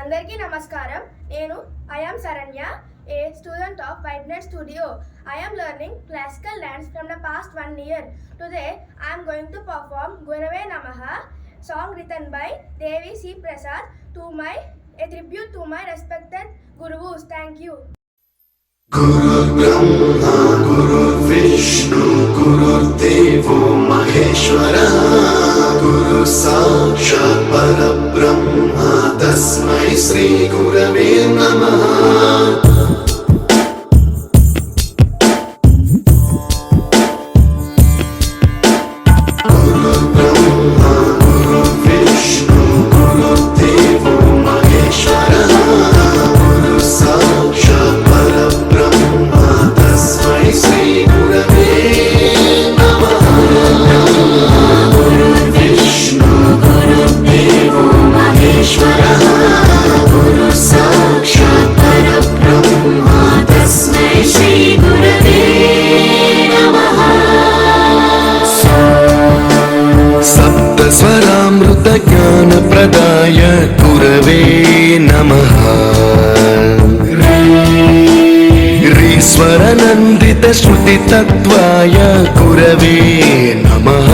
అందరికీ నమస్కారం. I am Saranya, a student of Vibrant Studio. I am learning classical dance from the past 1 year. Today I am going to perform Gurave Namaha, song written by Devi C. Prasad, a tribute to my respected Gurus. Thank you. Guru Brahma, Guru Vishnu, Guru Devo Maheshwara, Guru Sakshat Parabrahma, Tasmai Shri Gurave Namaha. स्वरामृत ज्ञान प्रदाय गुरवे नमः। ऋस्वर नंदित श्रुति तत्वाय गुरवे नमः।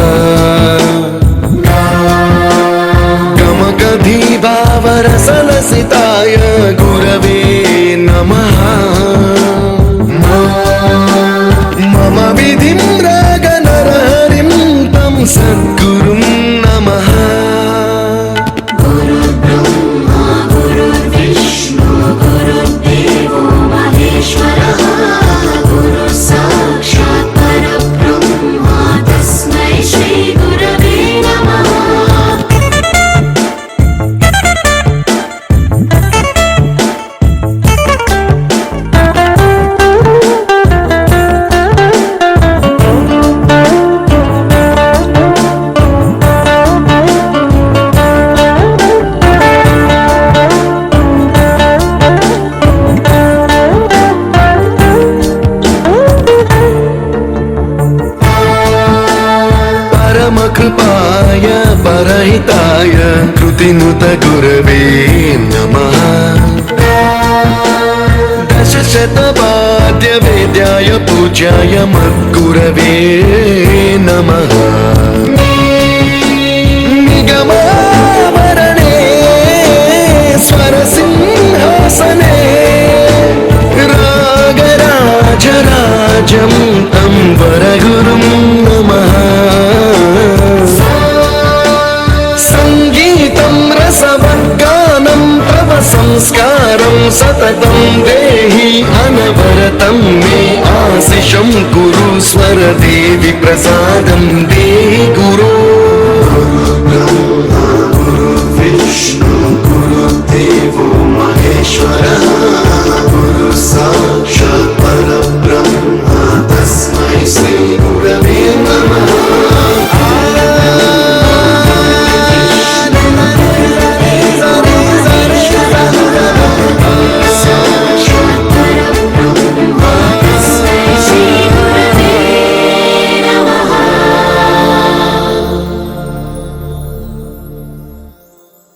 गमगधी भावरसलसिताय गुरवे नमः। मम विधिं रागनरहरिं तं सद्गुरुं नमः। गुरुर्ब्रह्मा गुरुर्विष्णु गुरुर्देवो महेश्वरः, गुरुः साक्षात् परब्रह्मा, तस्मै श्री गुरवे नमः। कृपाय परहिताय कृतिनुत गुरवे नमः। दशशतवाद्य वेद्याय पूज्याय मद्गुरवे नमः। निगमावरणे स्वरसिंहासने रागराजराजं तं वरगुरुं नमः। रसवद्गानं तव संस्कारं सततं देहि अनवरतं मे आशिषं कुरु स्वर देवि प्रसादं देहि गुरो। ब्रह्मा गुरु विष्णु गुरु देवो महेश्वरः, गुरु साक्षात् परब्रह्मा, तस्मै श्री गुरवे नमः।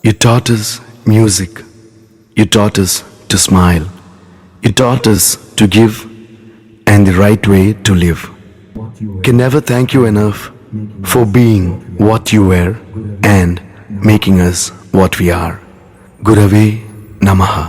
You taught us music, you taught us to smile, you taught us to give and the right way to live. Can never thank you enough for being what you were and making us what we are. Gurave Namaha.